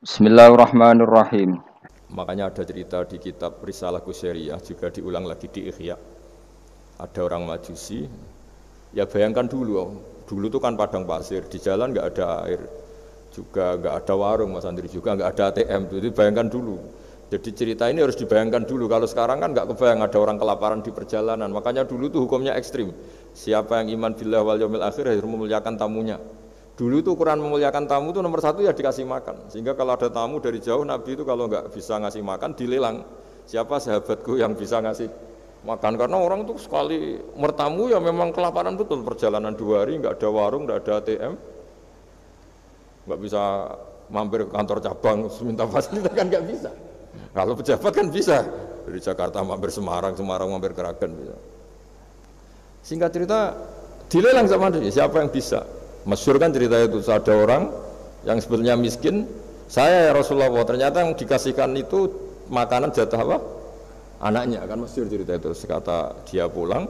Bismillahirrahmanirrahim. Makanya ada cerita di kitab Risalah Qusyariyah juga diulang lagi di Ihya. Ada orang Majusi, ya bayangkan dulu tuh kan padang pasir, di jalan nggak ada air, juga nggak ada warung Mas Andri, juga nggak ada ATM. Jadi bayangkan dulu. Jadi cerita ini harus dibayangkan dulu. Kalau sekarang kan nggak kebayang ada orang kelaparan di perjalanan. Makanya dulu tuh hukumnya ekstrim. Siapa yang iman billah wal yaumil akhir harus memuliakan tamunya. Dulu itu ukuran memuliakan tamu itu nomor satu ya dikasih makan. Sehingga kalau ada tamu dari jauh Nabi itu kalau nggak bisa ngasih makan dilelang. Siapa sahabatku yang bisa ngasih makan? Karena orang itu sekali bertamu ya memang kelaparan betul. Perjalanan 2 hari nggak ada warung, nggak ada ATM, nggak bisa mampir ke kantor cabang minta fasilitas kan nggak bisa. Kalau pejabat kan bisa dari Jakarta mampir Semarang, Semarang mampir Kragan bisa. Singkat cerita dilelang sama dia. Siapa yang bisa? Masyhur kan cerita itu, ada orang yang sebetulnya miskin, saya ya Rasulullah, ternyata yang dikasihkan itu makanan jatah apa? Anaknya, kan masyhur cerita itu. Sekata dia pulang,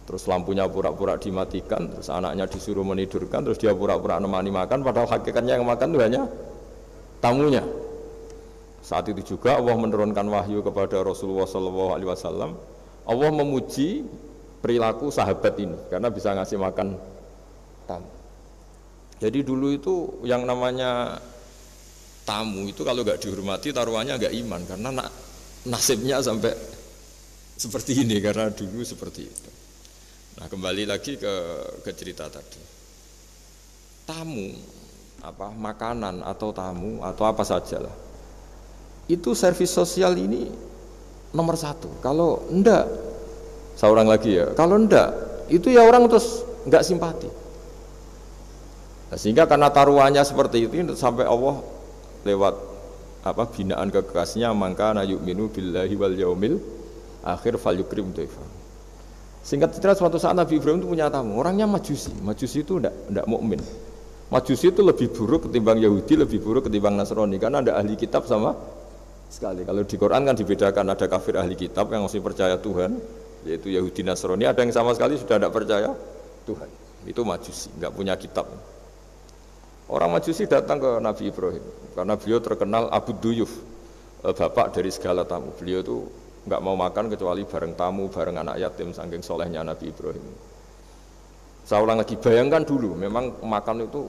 terus lampunya pura-pura dimatikan, terus anaknya disuruh menidurkan, terus dia pura-pura nemani makan, padahal hakikatnya yang makan itu hanya tamunya. Saat itu juga Allah menurunkan wahyu kepada Rasulullah SAW. Allah memuji perilaku sahabat ini karena bisa ngasih makan tamu. Jadi dulu itu yang namanya tamu itu kalau nggak dihormati taruhannya nggak iman karena nasibnya sampai seperti ini karena dulu seperti itu. Nah kembali lagi ke cerita tadi. Tamu apa makanan atau tamu atau apa sajalah itu servis sosial ini nomor satu. Kalau enggak, seorang lagi ya, kalau enggak itu ya orang terus enggak simpati. Nah, sehingga karena taruhannya seperti itu sampai Allah lewat apa binaan kekasihnya maka na yu'minu billahi wal yaumil akhir falyukrim dhaifa. Singkat cerita suatu saat Nabi Ibrahim itu punya tamu, orangnya Majusi. Majusi itu enggak mukmin. Majusi itu lebih buruk ketimbang Yahudi, lebih buruk ketimbang Nasrani karena ada ahli kitab sama sekali. Kalau di Quran kan dibedakan, ada kafir ahli kitab yang masih percaya Tuhan, yaitu Yahudi Nasrani, ada yang sama sekali sudah tidak percaya Tuhan. Itu Majusi, nggak punya kitab. Orang Majusi datang ke Nabi Ibrahim karena beliau terkenal Abu Duyuf, bapak dari segala tamu. Beliau itu nggak mau makan kecuali bareng tamu, bareng anak yatim, saking solehnya Nabi Ibrahim. Saya ulang lagi, bayangkan dulu, memang makan itu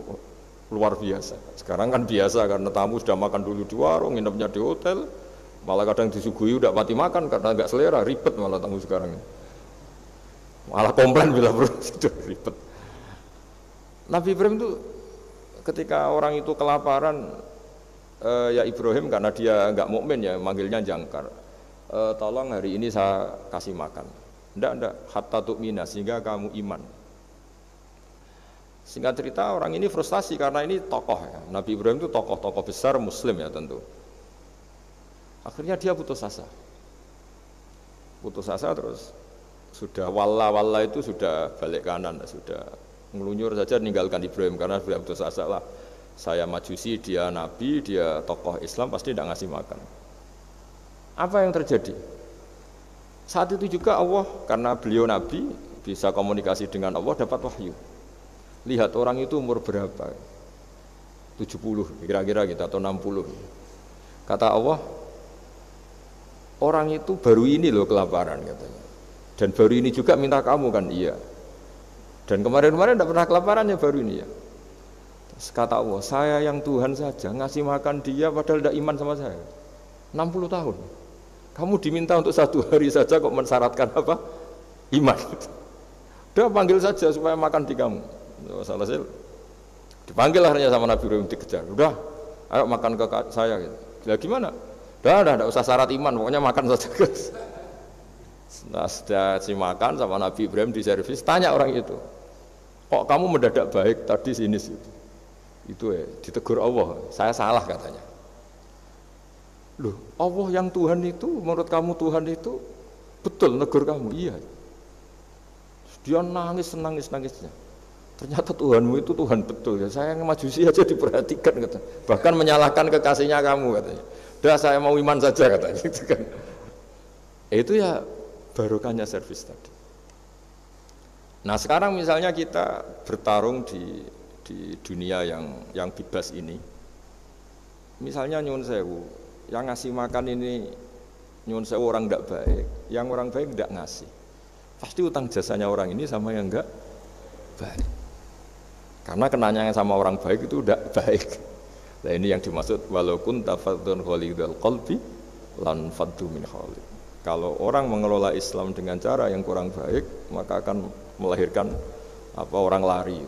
luar biasa. Sekarang kan biasa karena tamu sudah makan dulu di warung, nginepnya di hotel, malah kadang disuguhi udah mati makan karena nggak selera, ribet malah tamu sekarang. Malah komplain bila perlu sudah ribet. Nabi Ibrahim itu ketika orang itu kelaparan, ya Ibrahim karena dia nggak mukmin ya manggilnya jangkar. Tolong hari ini saya kasih makan. Ndak, hatta tu'mina sehingga kamu iman. Singkat cerita orang ini frustasi karena ini tokoh ya. Nabi Ibrahim itu tokoh besar Muslim ya tentu. Akhirnya dia putus asa. Putus asa terus sudah walla itu sudah balik kanan, sudah ngelunyur saja meninggalkan Ibrahim karena sudah putus asa lah. Saya Majusi, dia Nabi, dia tokoh Islam pasti tidak ngasih makan. Apa yang terjadi? Saat itu juga Allah karena beliau Nabi bisa komunikasi dengan Allah dapat wahyu. Lihat orang itu umur berapa? 70 kira-kira gitu atau 60. Kata Allah, orang itu baru ini loh kelaparan katanya. Dan baru ini juga minta kamu kan? Iya. Dan kemarin-kemarin tidak pernah kelaparan ya baru ini ya. Terus kata Allah, saya yang Tuhan saja ngasih makan dia padahal tidak iman sama saya. 60 tahun. Kamu diminta untuk 1 hari saja kok mensyaratkan apa? Iman. Udah panggil saja supaya makan di kamu. Salah saya dipanggil akhirnya sama Nabi Ibrahim dikejar. Udah, ayo makan ke saya gitu. Lah gimana? Udah, enggak usah syarat iman, pokoknya makan saja guys. Nah, sudah si makan sama Nabi Ibrahim di servis, tanya orang itu. Kok kamu mendadak baik tadi sini situ? Itu ditegur Allah, saya salah katanya. Loh, Allah yang Tuhan itu, menurut kamu Tuhan itu betul negur kamu? Iya. Dia nangis-nangisnya. Ternyata Tuhanmu itu Tuhan betul ya. Saya yang Majusi aja diperhatikan kata. Bahkan menyalahkan kekasihnya kamu katanya. Udah saya mau iman saja katanya gitu kan. Itu ya barokahnya servis tadi. Nah sekarang misalnya kita bertarung di dunia yang bebas ini. Misalnya nyuwun sewu, yang ngasih makan ini nyuwun sewu orang tidak baik, yang orang baik tidak ngasih. Pasti utang jasanya orang ini sama yang enggak baik. Karena kenanya sama orang baik itu tidak baik. Nah ini yang dimaksud walau kunta fadhun ghalidhal qalbi lan faddu min hawlik. Kalau orang mengelola Islam dengan cara yang kurang baik, maka akan melahirkan orang lari.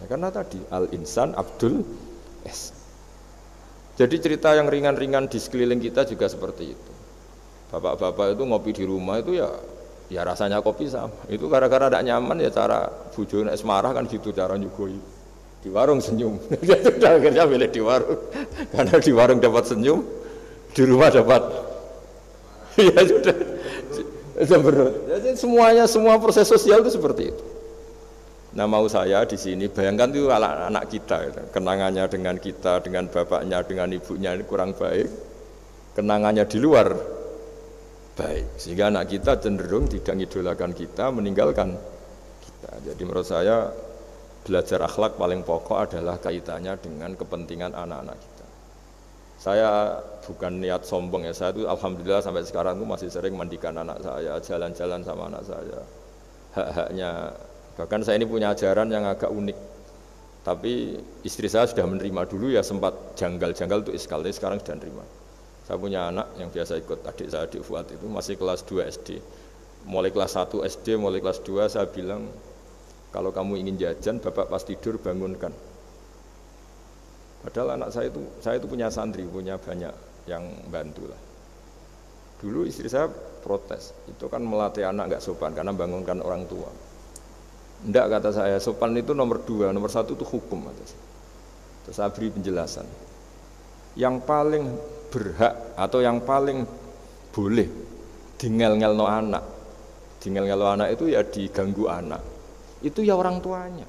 Ya, karena tadi al-insan abdul es. Jadi cerita yang ringan-ringan di sekeliling kita juga seperti itu. Bapak-bapak itu ngopi di rumah itu ya rasanya kopi sama. Itu gara-gara tidak nyaman ya cara bujone semarah kan gitu cara nyugoi. Di warung senyum. Sudah akhirnya milih di warung. Karena di warung dapat senyum, di rumah dapat ya sudah. Jadi semua proses sosial itu seperti itu. Nah mau saya di sini bayangkan itu anak kita, kenangannya dengan kita, dengan bapaknya, dengan ibunya ini kurang baik, kenangannya di luar baik, sehingga anak kita cenderung tidak mengidolakan kita, meninggalkan kita. Jadi menurut saya belajar akhlak paling pokok adalah kaitannya dengan kepentingan anak-anak kita. Saya bukan niat sombong ya, saya itu alhamdulillah sampai sekarang itu masih sering mandikan anak saya, jalan-jalan sama anak saya, hak-haknya. Bahkan saya ini punya ajaran yang agak unik, tapi istri saya sudah menerima. Dulu ya sempat janggal-janggal untuk iskal, tapi sekarang sudah menerima. Saya punya anak yang biasa ikut adik saya di Fuad itu masih kelas 2 SD. Mulai kelas 1 SD, mulai kelas 2 saya bilang, kalau kamu ingin jajan, bapak pas tidur bangunkan. Padahal anak saya itu punya santri, punya banyak yang bantu lah. Dulu istri saya protes, itu kan melatih anak nggak sopan karena bangunkan orang tua. Enggak, kata saya, sopan itu nomor 2, nomor 1 itu hukum. Terus saya beri penjelasan. Yang paling berhak atau yang paling boleh dingel-ngelno anak, dingel-ngelno anak itu ya diganggu anak. Itu ya orang tuanya.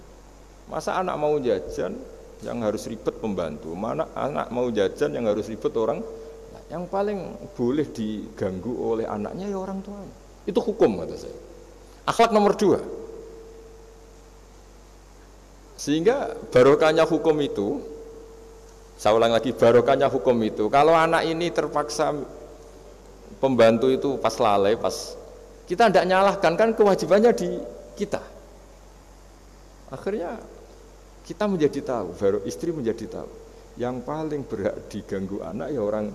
Masa anak mau jajan yang harus ribet pembantu, mana anak mau jajan yang harus ribet orang. Nah, yang paling boleh diganggu oleh anaknya ya orang tuanya. Itu hukum, kata saya. Akhlak nomor 2. Sehingga barokahnya hukum itu, saya ulang lagi, barokahnya hukum itu, kalau anak ini terpaksa pembantu itu pas lalai, pas kita tidak nyalahkan, kan kewajibannya di kita. Akhirnya kita menjadi tahu, baru istri menjadi tahu, yang paling berhak diganggu anak ya orang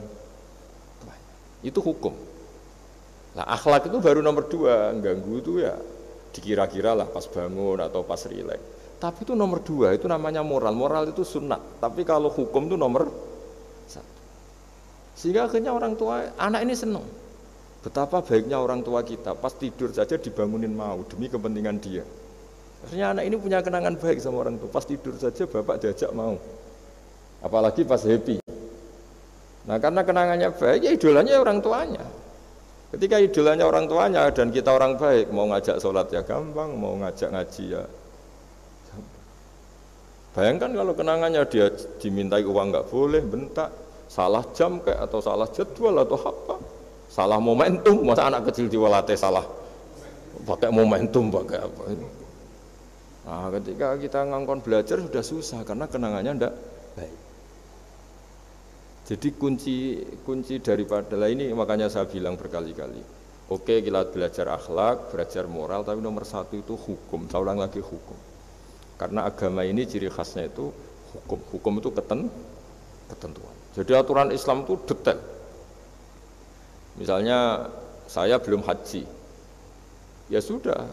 tuanya. Itu hukum. Nah akhlak itu baru nomor 2, ganggu itu ya dikira-kira lah pas bangun atau pas rileks. Tapi itu nomor 2, itu namanya moral. Moral itu sunnah. Tapi kalau hukum itu nomor 1. Sehingga akhirnya orang tua, anak ini senang. Betapa baiknya orang tua kita, pas tidur saja dibangunin mau demi kepentingan dia. Akhirnya anak ini punya kenangan baik sama orang tua. Pas tidur saja bapak diajak mau. Apalagi pas happy. Nah karena kenangannya baik, ya idolanya orang tuanya. Ketika idolanya orang tuanya dan kita orang baik, mau ngajak sholat ya gampang, mau ngajak ngaji ya. Bayangkan kalau kenangannya dia dimintai uang nggak boleh, bentak, salah jam kayak atau salah jadwal atau apa, salah momentum, masa anak kecil diwalate salah, pakai momentum pakai apa itu. Nah ketika kita ngangkon belajar sudah susah karena kenangannya ndak baik. Jadi kunci daripada ini makanya saya bilang berkali-kali, oke kita belajar akhlak, belajar moral, tapi nomor 1 itu hukum. Saya ulang lagi hukum. Karena agama ini ciri khasnya itu hukum. Hukum itu ketentuan. Jadi aturan Islam itu detail. Misalnya saya belum haji, ya sudah,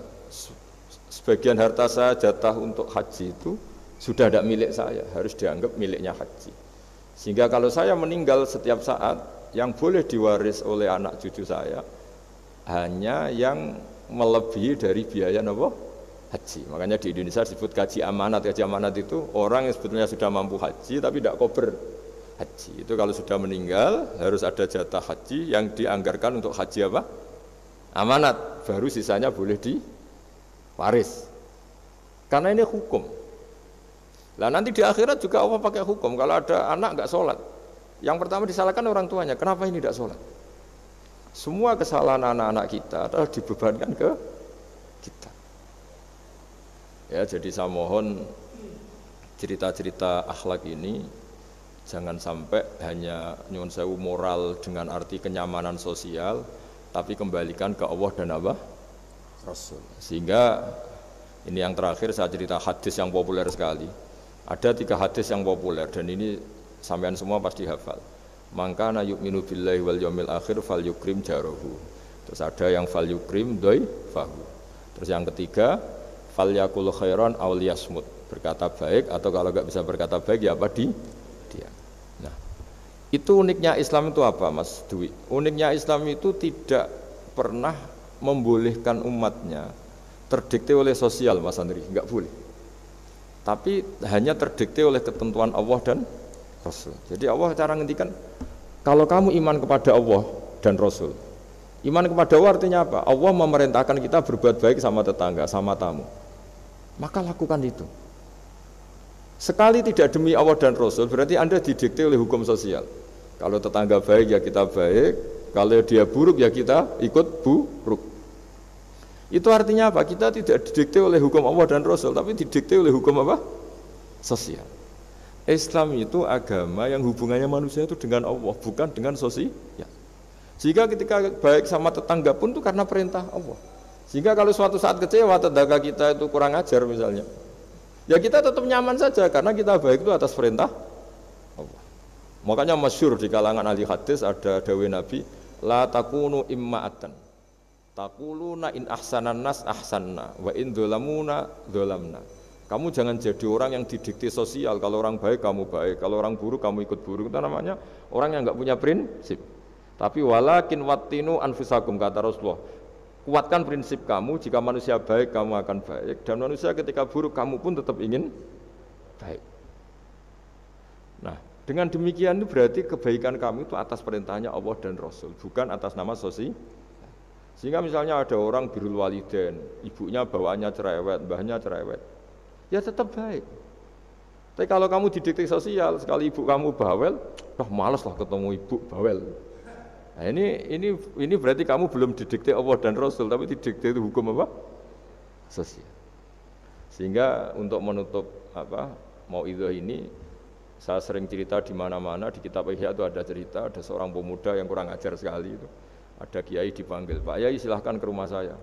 sebagian harta saya jatah untuk haji itu sudah tidak milik saya, harus dianggap miliknya haji. Sehingga kalau saya meninggal setiap saat, yang boleh diwaris oleh anak cucu saya hanya yang melebihi dari biaya haji. Makanya di Indonesia disebut gaji amanat. Gaji amanat itu orang yang sebetulnya sudah mampu haji tapi tidak kober haji. Itu kalau sudah meninggal harus ada jatah haji yang dianggarkan untuk haji apa? Amanat. Baru sisanya boleh diwaris. Karena ini hukum. Lah nanti di akhirat juga Allah pakai hukum. Kalau ada anak nggak sholat, yang pertama disalahkan orang tuanya. Kenapa ini tidak sholat? Semua kesalahan anak-anak kita adalah dibebankan ke kita. Ya, jadi saya mohon cerita-cerita akhlak ini Jangan sampai hanya nyuwun sewu moral dengan arti kenyamanan sosial, tapi kembalikan ke Allah dan apa? Rasul. Sehingga ini yang terakhir saya cerita hadis yang populer sekali. Ada 3 hadis yang populer dan ini sampean semua pasti hafal. Mangka na yu'minu billahi wal yaumil akhir fal yukrim jarahu. Terus ada yang fal yukrim dhaifahu. Terus yang ketiga fal yakul khairan aw liyasmut. Berkata baik atau kalau enggak bisa berkata baik ya apa diam. Nah, itu uniknya Islam itu apa, Mas Dwi? Uniknya Islam itu tidak pernah membolehkan umatnya terdikte oleh sosial, Mas Andri, enggak boleh. Tapi hanya terdikte oleh ketentuan Allah dan Rasul. Jadi Allah cara ngendikan, kalau kamu iman kepada Allah dan Rasul, iman kepada Allah artinya apa? Allah memerintahkan kita berbuat baik sama tetangga, sama tamu. Maka lakukan itu. Sekali tidak demi Allah dan Rasul, berarti Anda didikte oleh hukum sosial. Kalau tetangga baik ya kita baik, kalau dia buruk ya kita ikut buruk. Itu artinya apa? Kita tidak didikte oleh hukum Allah dan Rasul, tapi didikte oleh hukum apa? Sosial. Islam itu agama yang hubungannya manusia itu dengan Allah, bukan dengan sosial. Jika ketika baik sama tetangga pun itu karena perintah Allah. Sehingga kalau suatu saat kecewa tetangga kita itu kurang ajar misalnya, ya kita tetap nyaman saja karena kita baik itu atas perintah Allah. Makanya masyhur di kalangan ahli hadis ada dawuh Nabi, la takunu imma'atan. Taquluna in ahsanan nas ahsanna wa in dzalamuna dzalamna. Kamu jangan jadi orang yang didikte sosial, kalau orang baik kamu baik, kalau orang buruk kamu ikut buruk. Itu namanya orang yang enggak punya prinsip. Tapi walakin wattinu anfusakum, kata Rasulullah. Kuatkan prinsip kamu, jika manusia baik kamu akan baik, dan manusia ketika buruk kamu pun tetap ingin baik. Nah, dengan demikian itu berarti kebaikan kamu itu atas perintahnya Allah dan Rasul, bukan atas nama sosial. Sehingga misalnya ada orang birrul walidain, ibunya bawaannya cerewet, mbahnya cerewet, ya tetap baik. Tapi kalau kamu didikte sosial, sekali ibu kamu bawel, malas lah ketemu ibu bawel. Nah ini berarti kamu belum didikte Allah dan Rasul, tapi didikte itu hukum apa? Sosial. Sehingga untuk menutup mauidhah ini, saya sering cerita di mana-mana, di kitab Ihya itu ada cerita, ada seorang pemuda yang kurang ajar sekali itu. Ada kiai dipanggil, Pak Yai silahkan ke rumah saya.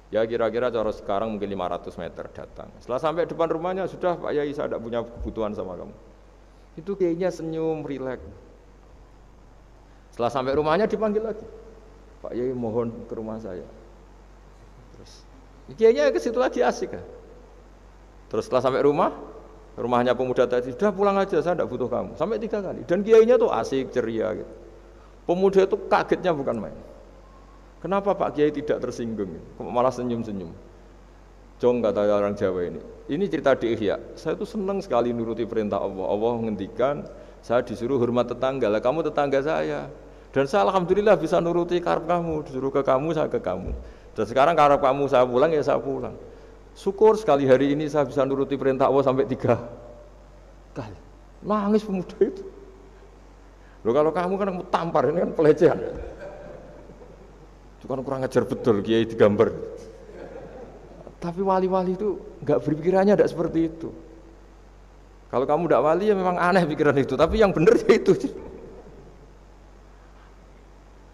Ya kira-kira cara sekarang mungkin 500 meter datang. Setelah sampai depan rumahnya, sudah Pak Yai saya tidak punya kebutuhan sama kamu. Itu kiainya senyum, rileks. Setelah sampai rumahnya dipanggil lagi, Pak Yai mohon ke rumah saya. Terus kiainya ke situ lagi asik kan. Terus setelah sampai rumahnya pemuda tadi, sudah pulang aja saya tidak butuh kamu. Sampai 3 kali. Dan kiainya tuh asik, ceria gitu. Pemuda itu kagetnya bukan main. Kenapa Pak Kiai tidak tersinggung? Malah senyum-senyum. Jong kata orang Jawa ini. Ini cerita di Ihya. Saya itu senang sekali nuruti perintah Allah. Allah menghentikan, saya disuruh hormat tetangga. Lah kamu tetangga saya. Dan saya alhamdulillah bisa nuruti karep kamu. Disuruh ke kamu, saya ke kamu. Dan sekarang karep kamu saya pulang, ya saya pulang. Syukur sekali hari ini saya bisa nuruti perintah Allah sampai 3 kali. Nangis pemuda itu. Loh kalau kamu kan tampar, ini kan pelecehan. Itu kan kurang ajar betul kiai digambar. Tapi wali-wali itu enggak berpikirannya tidak seperti itu. Kalau kamu tidak wali ya memang aneh pikiran itu, tapi yang benar ya itu.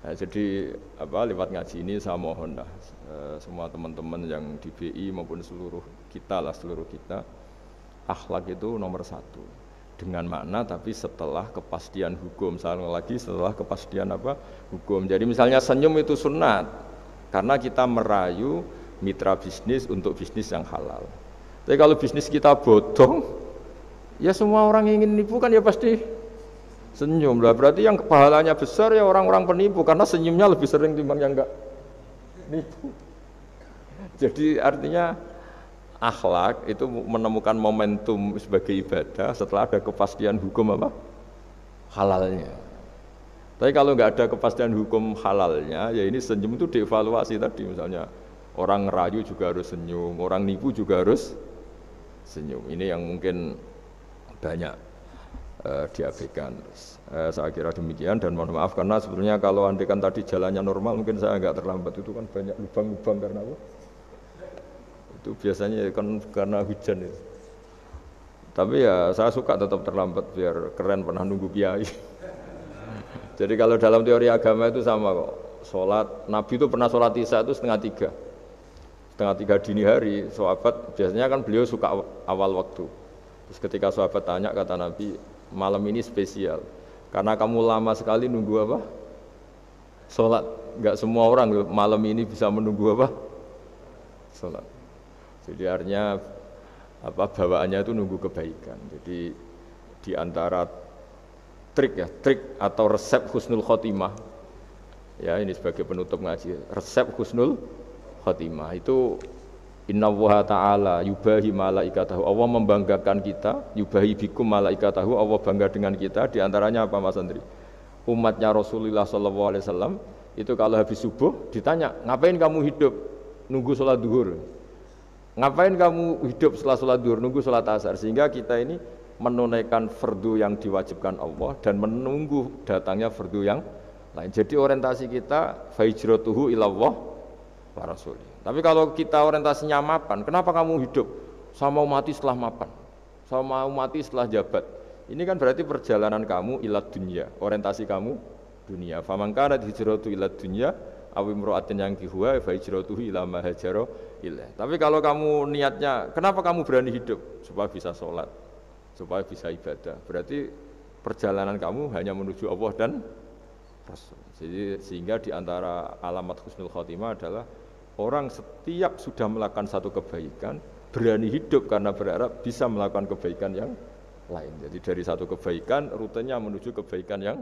Nah, jadi lewat ngaji ini saya mohon lah semua teman-teman yang di BI maupun seluruh kita, akhlak itu nomor 1. Dengan makna tapi setelah kepastian hukum, setelah kepastian hukum. Jadi misalnya senyum itu sunat karena kita merayu mitra bisnis untuk bisnis yang halal. Tapi kalau bisnis kita bodong, ya semua orang yang ingin nipu kan ya pasti senyum lah. Berarti yang pahalanya besar ya orang-orang penipu karena senyumnya lebih sering timbang yang enggak nipu. Jadi artinya akhlak itu menemukan momentum sebagai ibadah setelah ada kepastian hukum halalnya. Tapi kalau nggak ada kepastian hukum halalnya, ya ini senyum itu dievaluasi tadi. Misalnya orang ngerayu juga harus senyum, orang nipu juga harus senyum. Ini yang mungkin banyak diabaikan. Saya kira demikian dan mohon maaf karena sebetulnya kalau andaikan tadi jalannya normal mungkin saya nggak terlambat. Itu kan banyak lubang-lubang karena itu biasanya kan karena hujan itu. Tapi ya saya suka tetap terlambat biar keren pernah nunggu kiai. Jadi kalau dalam teori agama itu sama kok. Sholat, Nabi itu pernah sholat isya itu setengah tiga dini hari. Sahabat biasanya kan beliau suka awal waktu. Terus ketika sahabat tanya kata Nabi, malam ini spesial. Karena kamu lama sekali nunggu apa? Sholat. Enggak semua orang malam ini bisa menunggu apa? Sholat. Jadi artinya apa bawaannya itu nunggu kebaikan. Jadi di antara trik atau resep husnul khotimah. Ya, ini sebagai penutup ngaji. Resep husnul khotimah itu innallaha ta'ala yubahi malaikatahu. Allah membanggakan kita, yubahi bikum malaikatahu. Allah bangga dengan kita. Di antaranya apa Mas Andri? Umatnya Rasulullah sallallahu alaihi wasallam itu kalau habis subuh ditanya, "Ngapain kamu hidup? Nunggu sholat duhur." Ngapain kamu hidup setelah sholat duhur? Nunggu sholat asar. Sehingga kita ini menunaikan fardu yang diwajibkan Allah dan menunggu datangnya fardu yang lain. Jadi orientasi kita fahijratuhu ilallah wa rasulih. Tapi kalau kita orientasinya mapan, kenapa kamu hidup? Saya mau mati setelah mapan. Saya mau mati setelah jabat. Ini kan berarti perjalanan kamu ilad dunya, orientasi kamu dunia. Faman kana hijratu ilad dunya aw imra'atin yankihuha fa hijratuhu ila ma hajara ilaih. Tapi kalau kamu niatnya, kenapa kamu berani hidup? Supaya bisa sholat, supaya bisa ibadah. Berarti perjalanan kamu hanya menuju Allah dan Rasul. Jadi sehingga di antara alamat husnul khotimah adalah orang setiap sudah melakukan satu kebaikan berani hidup karena berharap bisa melakukan kebaikan yang lain. Jadi dari satu kebaikan rutenya menuju kebaikan yang